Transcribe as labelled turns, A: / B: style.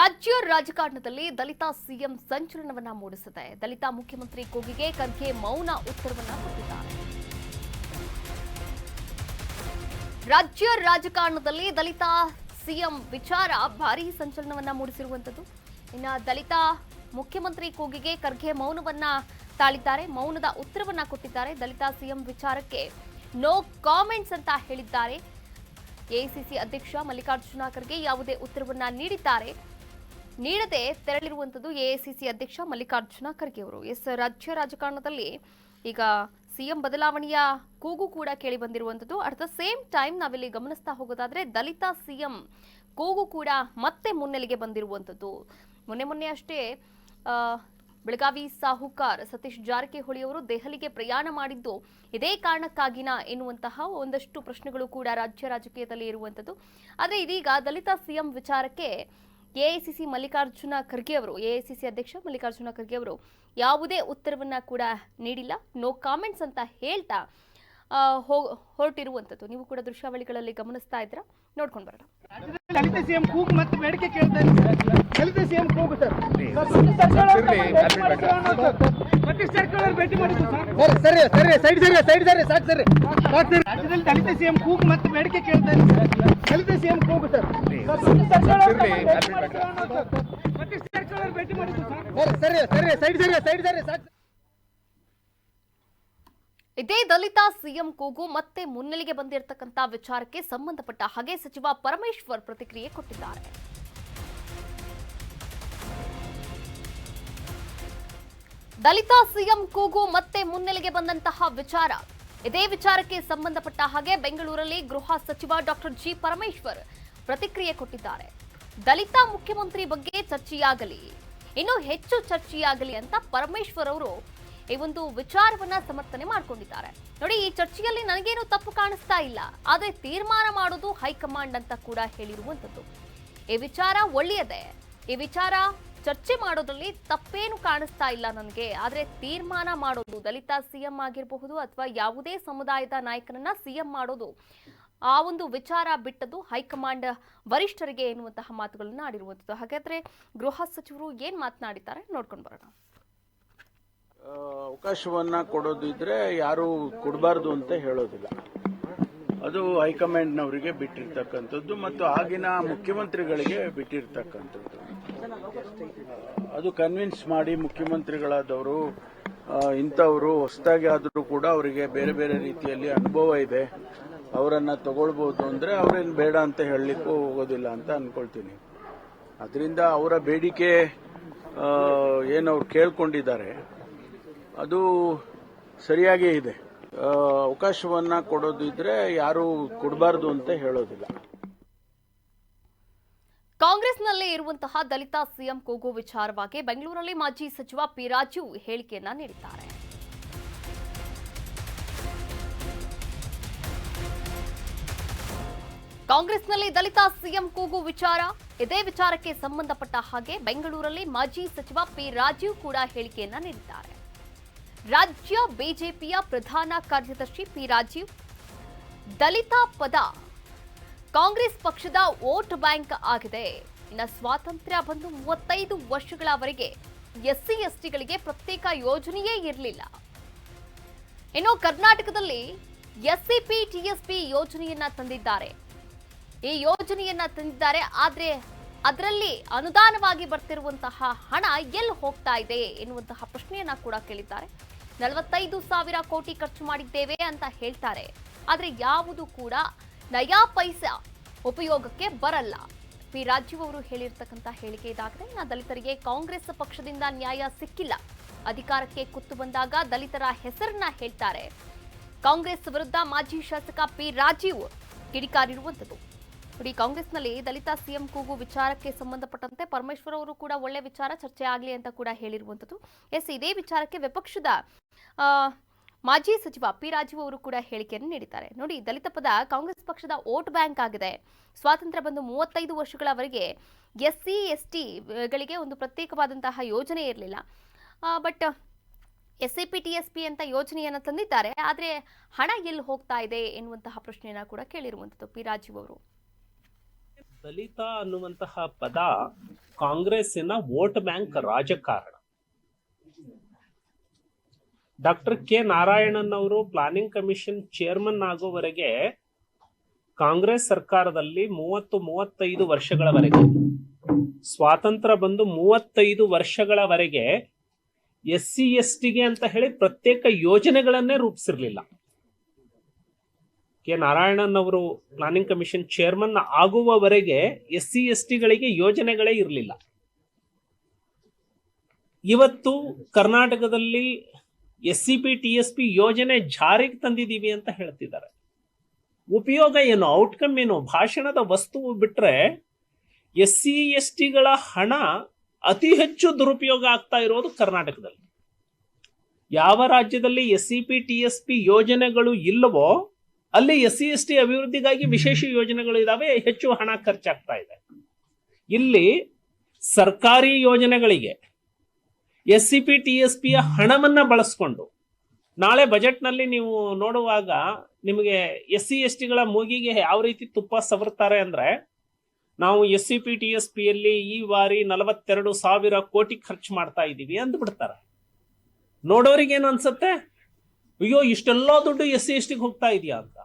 A: ರಾಜ್ಯ ರಾಜಕಾರಣದಲ್ಲಿ ದಲಿತ ಸಿಎಂ ಸಂಚಲನವನ್ನ ಮೂಡಿಸಿದೆ. ದಲಿತ ಮುಖ್ಯಮಂತ್ರಿ ಕೂಗಿಗೆ ಖರ್ಗೆ ಮೌನ ಉತ್ತರವನ್ನ ಕೊಟ್ಟಿದ್ದಾರೆ. ರಾಜ್ಯ ರಾಜಕಾರಣದಲ್ಲಿ ದಲಿತ ಸಿಎಂ ವಿಚಾರ ಭಾರೀ ಸಂಚಲನವನ್ನ ಮೂಡಿಸಿರುವಂತದ್ದು. ಇನ್ನು ದಲಿತ ಮುಖ್ಯಮಂತ್ರಿ ಕೂಗಿಗೆ ಖರ್ಗೆ ಮೌನವನ್ನ ತಾಳಿದ್ದಾರೆ. ಮೌನದ ಉತ್ತರವನ್ನ ಕೊಟ್ಟಿದ್ದಾರೆ. ದಲಿತ ಸಿಎಂ ವಿಚಾರಕ್ಕೆ ನೋ ಕಾಮೆಂಟ್ಸ್ ಅಂತ ಹೇಳಿದ್ದಾರೆ. ಎಐಸಿಸಿ ಅಧ್ಯಕ್ಷ ಮಲ್ಲಿಕಾರ್ಜುನ ಖರ್ಗೆ ಯಾವುದೇ ಉತ್ತರವನ್ನ ನೀಡದೆ ತೆರಳಿರುವಂತದ್ದು ಎಐಸಿಸಿ ಅಧ್ಯಕ್ಷ ಮಲ್ಲಿಕಾರ್ಜುನ ಖರ್ಗೆ ಅವರು. ರಾಜ್ಯ ರಾಜಕಾರಣದಲ್ಲಿ ಈಗ ಸಿಎಂ ಬದಲಾವಣೆಯ ಕೂಗು ಕೂಡ ಕೇಳಿ ಬಂದಿರುವಂತದ್ದು. ಅಟ್ ದ ಸೇಮ್ ಟೈಮ್ ನಾವಿಲ್ಲಿ ಗಮನಿಸ್ತಾ ಹೋಗೋದಾದ್ರೆ ದಲಿತ ಸಿಎಂ ಕೂಗು ಕೂಡ ಮತ್ತೆ ಮುನ್ನೆಲೆಗೆ ಬಂದಿರುವಂತದ್ದು. ಮೊನ್ನೆ ಅಷ್ಟೇ ಬೆಳಗಾವಿ ಸಾಹುಕಾರ್ ಸತೀಶ್ ಜಾರಕಿಹೊಳಿ ಅವರು ದೆಹಲಿಗೆ ಪ್ರಯಾಣ ಮಾಡಿದ್ದು ಇದೇ ಕಾರಣಕ್ಕಾಗಿನಾ ಎನ್ನುವಂತಹ ಒಂದಷ್ಟು ಪ್ರಶ್ನೆಗಳು ಕೂಡ ರಾಜ್ಯ ರಾಜಕೀಯದಲ್ಲಿ ಇರುವಂತದ್ದು. ಆದರೆ ಇದೀಗ ದಲಿತ ಸಿಎಂ ವಿಚಾರಕ್ಕೆ ಎಐಸಿಸಿ ಮಲ್ಲಿಕಾರ್ಜುನ ಖರ್ಗೆ ಅವರು, ಎಐಸಿಸಿ ಅಧ್ಯಕ್ಷ ಮಲ್ಲಿಕಾರ್ಜುನ ಖರ್ಗೆ ಅವರು ಯಾವುದೇ ಉತ್ತರವನ್ನ ಕೂಡ ನೀಡಿಲ್ಲ. ನೋ ಕಾಮೆಂಟ್ಸ್ ಅಂತ ಹೇಳ್ತಾ ಹೊರಟಿರುವಂತದ್ದು ನೀವು ಕೂಡ ದೃಶ್ಯಾವಳಿಗಳಲ್ಲಿ ಗಮನಿಸ್ತಾ ಇದ್ರ, ನೋಡ್ಕೊಂಡು ಬರೋಣ.
B: ದಲಿತ ಸಿಎಂ ಕೂಗು ಮತ್ತೆ ಬೇಡಿಕೆ ಕೇಳ್ತಾರೆ. ದಲಿತ ಸಿಎಂ ಕೂಗು ಸರ್, ಸತೀಶ್ ಜಾರಕಿಹೊಳಿ ಭೇಟಿ ಮಾಡಿದ್ರು ಸರ್. ಸೈಡ್ ಸಾಕು ಸರ್. ರಾಜ್ಯದಲ್ಲಿ ದಲಿತ ಸಿಎಂ ಕೂಗು ಮತ್ತೆ ಬೇಡಿಕೆ ಕೇಳ್ತಾರೆ. ದಲಿತ ಸಿಎಂ ಕೂಗು ಸರ್, ಸತೀಶ್ ಜಾರಕಿಹೊಳಿ ಭೇಟಿ ಮಾಡಿದ್ರು ಸರ್. ಸಾಕು.
A: ಇದೇ ದಲಿತ ಸಿಎಂ ಕೂಗು ಮತ್ತೆ ಮುನ್ನೆಲೆಗೆ ಬಂದಿರತಕ್ಕಂತ ವಿಚಾರಕ್ಕೆ ಸಂಬಂಧಪಟ್ಟ ಹಾಗೆ ಸಚಿವ ಪರಮೇಶ್ವರ್ ಪ್ರತಿಕ್ರಿಯೆ ಕೊಟ್ಟಿದ್ದಾರೆ. ದಲಿತ ಸಿಎಂ ಕೂಗು ಮತ್ತೆ ಮುನ್ನೆಲೆಗೆ ಬಂದಂತಹ ವಿಚಾರ, ಇದೇ ವಿಚಾರಕ್ಕೆ ಸಂಬಂಧಪಟ್ಟ ಹಾಗೆ ಬೆಂಗಳೂರಲ್ಲಿ ಗೃಹ ಸಚಿವ ಡಾಕ್ಟರ್ ಜಿ ಪರಮೇಶ್ವರ್ ಪ್ರತಿಕ್ರಿಯೆ ಕೊಟ್ಟಿದ್ದಾರೆ. ದಲಿತ ಮುಖ್ಯಮಂತ್ರಿ ಬಗ್ಗೆ ಚರ್ಚೆಯಾಗಲಿ, ಇನ್ನೂ ಹೆಚ್ಚು ಚರ್ಚೆಯಾಗಲಿ ಅಂತ ಪರಮೇಶ್ವರ್ ಅವರು ಈ ಒಂದು ವಿಚಾರವನ್ನ ಸಮರ್ಥನೆ ಮಾಡಿಕೊಂಡಿದ್ದಾರೆ. ನೋಡಿ, ಈ ಚರ್ಚೆಯಲ್ಲಿ ನನಗೇನು ತಪ್ಪು ಕಾಣಿಸ್ತಾ ಇಲ್ಲ, ಆದ್ರೆ ತೀರ್ಮಾನ ಮಾಡೋದು ಹೈಕಮಾಂಡ್ ಅಂತ ಕೂಡ ಹೇಳಿರುವಂತದ್ದು. ಈ ವಿಚಾರ ಒಳ್ಳೆಯದೇ, ಈ ವಿಚಾರ ಚರ್ಚೆ ಮಾಡೋದ್ರಲ್ಲಿ ತಪ್ಪೇನು ಕಾಣಿಸ್ತಾ ಇಲ್ಲ ನನಗೆ, ಆದ್ರೆ ತೀರ್ಮಾನ ಮಾಡೋದು ದಲಿತ ಸಿಎಂ ಆಗಿರಬಹುದು ಅಥವಾ ಯಾವುದೇ ಸಮುದಾಯದ ನಾಯಕನನ್ನ ಸಿಎಂ ಮಾಡೋದು, ಆ ಒಂದು ವಿಚಾರ ಬಿಟ್ಟದ್ದು ಹೈಕಮಾಂಡ್ ವರಿಷ್ಠರಿಗೆ ಎನ್ನುವಂತಹ ಮಾತುಗಳನ್ನ ಆಡಿರುವಂತದ್ದು. ಹಾಗಾದ್ರೆ ಗೃಹ ಸಚಿವರು ಏನ್ ಮಾತನಾಡಿದ್ದಾರೆ ನೋಡ್ಕೊಂಡು ಬರೋಣ.
C: ಅವಕಾಶವನ್ನ ಕೊಡೋದಿದ್ರೆ ಯಾರು ಕೊಡಬಾರ್ದು ಅಂತ ಹೇಳೋದಿಲ್ಲ. ಅದು ಹೈಕಮಾಂಡ್ನವರಿಗೆ ಬಿಟ್ಟಿರ್ತಕ್ಕಂಥದ್ದು ಮತ್ತು ಆಗಿನ ಮುಖ್ಯಮಂತ್ರಿಗಳಿಗೆ ಬಿಟ್ಟಿರ್ತಕ್ಕಂಥದ್ದು. ಅದು ಕನ್ವಿನ್ಸ್ ಮಾಡಿ ಮುಖ್ಯಮಂತ್ರಿಗಳಾದವರು ಇಂಥವರು ಹೊಸದಾಗಿ ಆದರೂ ಕೂಡ ಅವರಿಗೆ ಬೇರೆ ಬೇರೆ ರೀತಿಯಲ್ಲಿ ಅನುಭವ ಇದೆ, ಅವರನ್ನ ತಗೊಳ್ಬಹುದು ಅಂದ್ರೆ ಅವ್ರೇನು ಬೇಡ ಅಂತ ಹೇಳಲಿಕ್ಕೂ ಹೋಗೋದಿಲ್ಲ ಅಂತ ಅನ್ಕೊಳ್ತೀನಿ. ಅದರಿಂದ ಅವರ ಬೇಡಿಕೆ ಏನವ್ರು ಕೇಳ್ಕೊಂಡಿದ್ದಾರೆ ಅದು ಸರಿಯಾಗೇ ಇದೆ. ಅವಕಾಶವನ್ನ ಕೊಡೋದಿದ್ರೆ ಯಾರು ಕೊಡಬಾರ್ದು ಅಂತ ಹೇಳೋದಿಲ್ಲ.
A: ಕಾಂಗ್ರೆಸ್ನಲ್ಲಿ ಇರುವಂತಹ ದಲಿತ ಸಿಎಂ ಕೂಗು ವಿಚಾರವಾಗಿ ಬೆಂಗಳೂರಲ್ಲಿ ಮಾಜಿ ಸಚಿವ ಪಿ ರಾಜು ಹೇಳಿಕೆಯನ್ನ ನೀಡಿದ್ದಾರೆ. ಕಾಂಗ್ರೆಸ್ನಲ್ಲಿ ದಲಿತ ಸಿಎಂ ಕೂಗು ವಿಚಾರ, ಇದೇ ವಿಚಾರಕ್ಕೆ ಸಂಬಂಧಪಟ್ಟ ಹಾಗೆ ಬೆಂಗಳೂರಲ್ಲಿ ಮಾಜಿ ಸಚಿವ ಪಿ ರಾಜು ಕೂಡ ಹೇಳಿಕೆಯನ್ನ ನೀಡಿದ್ದಾರೆ. ರಾಜ್ಯ ಬಿಜೆಪಿಯ ಪ್ರಧಾನ ಕಾರ್ಯದರ್ಶಿ ಪಿ ರಾಜೀವ್, ದಲಿತ ಪದ ಕಾಂಗ್ರೆಸ್ ಪಕ್ಷದ ವೋಟ್ ಬ್ಯಾಂಕ್ ಆಗಿದೆ. ಇನ್ನು ಸ್ವಾತಂತ್ರ್ಯ ಬಂದು 35 ವರ್ಷಗಳವರೆಗೆ ಎಸ್ಸಿ ಎಸ್ಟಿಗಳಿಗೆ ಪ್ರತ್ಯೇಕ ಯೋಜನೆಯೇ ಇರಲಿಲ್ಲ. ಇನ್ನು ಕರ್ನಾಟಕದಲ್ಲಿ ಎಸ್ಸಿಪಿ ಟಿಎಸ್ಪಿ ಯೋಜನೆಯನ್ನ ತಂದಿದ್ದಾರೆ. ಈ ಯೋಜನೆಯನ್ನ ತಂದಿದ್ದಾರೆ, ಆದ್ರೆ ಅದರಲ್ಲಿ ಅನುದಾನವಾಗಿ ಬರ್ತಿರುವಂತಹ ಹಣ ಎಲ್ಲಿ ಹೋಗ್ತಾ ಇದೆ ಎನ್ನುವಂತಹ ಪ್ರಶ್ನೆಯನ್ನ ಕೂಡ ಕೇಳಿದ್ದಾರೆ. 45,000 ಕೋಟಿ ಖರ್ಚು ಮಾಡಿದ್ದೇವೆ ಅಂತ ಹೇಳ್ತಾರೆ, ಆದ್ರೆ ಯಾವುದು ಕೂಡ ನಯಾ ಪೈಸಾ ಉಪಯೋಗಕ್ಕೆ ಬರಲ್ಲ. ಪಿ ರಾಜೀವ್ ಅವರು ಹೇಳಿರ್ತಕ್ಕಂಥ ಹೇಳಿಕೆ ಇದಾಗಿದೆ. ದಲಿತರಿಗೆ ಕಾಂಗ್ರೆಸ್ ಪಕ್ಷದಿಂದ ನ್ಯಾಯ ಸಿಕ್ಕಿಲ್ಲ, ಅಧಿಕಾರಕ್ಕೆ ಕುತ್ತು ಬಂದಾಗ ದಲಿತರ ಹೆಸರನ್ನ ಹೇಳ್ತಾರೆ. ಕಾಂಗ್ರೆಸ್ ವಿರುದ್ಧ ಮಾಜಿ ಶಾಸಕ ಪಿ ರಾಜೀವ್ ಕಿಡಿಕಾರಿರುವಂತದ್ದು. ನೋಡಿ, ಕಾಂಗ್ರೆಸ್ನಲ್ಲಿ ದಲಿತ ಸಿಎಂ ಕೂಗು ವಿಚಾರಕ್ಕೆ ಸಂಬಂಧಪಟ್ಟಂತೆ ಪರಮೇಶ್ವರ್ ಅವರು ಕೂಡ ಒಳ್ಳೆ ವಿಚಾರ ಚರ್ಚೆ ಆಗಲಿ ಅಂತ ಕೂಡ ಹೇಳಿರುವಂತದ್ದು. ಇದೇ ವಿಚಾರಕ್ಕೆ ವಿಪಕ್ಷದ ಮಾಜಿ ಸಚಿವ ಪಿ ರಾಜೀವ್ ಅವರು ಕೂಡ ಹೇಳಿಕೆಯನ್ನು ನೀಡಿದ್ದಾರೆ. ನೋಡಿ, ದಲಿತ ಪದ ಕಾಂಗ್ರೆಸ್ ಪಕ್ಷದ ವೋಟ್ ಬ್ಯಾಂಕ್ ಆಗಿದೆ. ಸ್ವಾತಂತ್ರ್ಯ ಬಂದು 35 ವರ್ಷಗಳವರೆಗೆ ಎಸ್ಸಿ ಎಸ್ಟಿ ಗಳಿಗೆ ಒಂದು ಪ್ರತ್ಯೇಕವಾದಂತಹ ಯೋಜನೆ ಇರಲಿಲ್ಲ. ಬಟ್ ಎಸ್ಸಿಪಿ ಟಿಎಸ್ಪಿ ಅಂತ ಯೋಜನೆಯನ್ನು ತಂದಿದ್ದಾರೆ, ಆದ್ರೆ ಹಣ ಎಲ್ಲಿ ಹೋಗ್ತಾ ಇದೆ ಎನ್ನುವಂತಹ ಪ್ರಶ್ನೆಯನ್ನ ಕೂಡ ಕೇಳಿರುವಂತದ್ದು ಪಿ ರಾಜೀವ್ ಅವರು.
D: ದಲಿತ ಅನ್ನುವಂತಹ ಪದ ಕಾಂಗ್ರೆಸ್ಸಿನ ವೋಟ್ ಬ್ಯಾಂಕ್ ರಾಜಕಾರಣ. ಡಾಕ್ಟರ್ ಕೆ ನಾರಾಯಣನ್ ಅವರು ಪ್ಲಾನಿಂಗ್ ಕಮಿಷನ್ ಚೇರ್ಮನ್ ಆಗುವವರೆಗೆ ಕಾಂಗ್ರೆಸ್ ಸರ್ಕಾರದಲ್ಲಿ 30-35 ವರ್ಷಗಳವರೆಗೆ, ಸ್ವಾತಂತ್ರ್ಯ ಬಂದು 35 ವರ್ಷಗಳವರೆಗೆ SC STಗೆ ಅಂತ ಹೇಳಿ ಪ್ರತ್ಯೇಕ ಯೋಜನೆಗಳನ್ನೇ ರೂಪಿಸಿರ್ಲಿಲ್ಲ. ಕೆ ನಾರಾಯಣನ್ ಅವರು ಪ್ಲಾನಿಂಗ್ ಕಮಿಷನ್ ಚೇರ್ಮನ್ ಆಗುವವರೆಗೆ SC STಗಳಿಗೆ ಯೋಜನೆಗಳೇ ಇರಲಿಲ್ಲ. ಇವತ್ತು ಕರ್ನಾಟಕದಲ್ಲಿ SCP TSP ಯೋಜನೆ ಜಾರಿಗೆ ತಂದಿದ್ದೀವಿ ಅಂತ ಹೇಳ್ತಿದ್ದಾರೆ. ಉಪಯೋಗ ಏನು, ಔಟ್ಕಮ್ ಏನು? ಭಾಷಣದ ವಸ್ತುವು ಬಿಟ್ರೆ SC STಗಳ ಹಣ ಅತಿ ಹೆಚ್ಚು ದುರುಪಯೋಗ ಆಗ್ತಾ ಇರೋದು ಕರ್ನಾಟಕದಲ್ಲಿ. ಯಾವ ರಾಜ್ಯದಲ್ಲಿ SCP TSP ಯೋಜನೆಗಳು ಇಲ್ಲವೋ ಅಲ್ಲಿ SC ST ಅಭಿವೃದ್ಧಿಗಾಗಿ ವಿಶೇಷ ಯೋಜನೆಗಳು ಇದಾವೆ, ಹೆಚ್ಚು ಹಣ ಖರ್ಚಾಗ್ತಾ ಇದೆ. ಇಲ್ಲಿ ಸರ್ಕಾರಿ ಯೋಜನೆಗಳಿಗೆ SCP TSPಯ ಹಣವನ್ನ ಬಳಸ್ಕೊಂಡು ನಾಳೆ ಬಜೆಟ್ನಲ್ಲಿ ನೀವು ನೋಡುವಾಗ ನಿಮಗೆ SC STಗಳ ಮೂಗಿಗೆ ಯಾವ ರೀತಿ ತುಪ್ಪ ಸವರ್ತಾರೆ ಅಂದ್ರೆ, ನಾವು SCP TSPಯಲ್ಲಿ ಈ ಬಾರಿ 42,000 ಕೋಟಿ ಖರ್ಚು ಮಾಡ್ತಾ ಇದ್ದೀವಿ ಅಂದ್ಬಿಡ್ತಾರೆ. ನೋಡೋರಿಗೇನು ಅನ್ಸುತ್ತೆ, ಅಯ್ಯೋ ಇಷ್ಟೆಲ್ಲ ದುಡ್ಡು SC STಗೆ ಹೋಗ್ತಾ ಇದೆಯಾ ಅಂತ.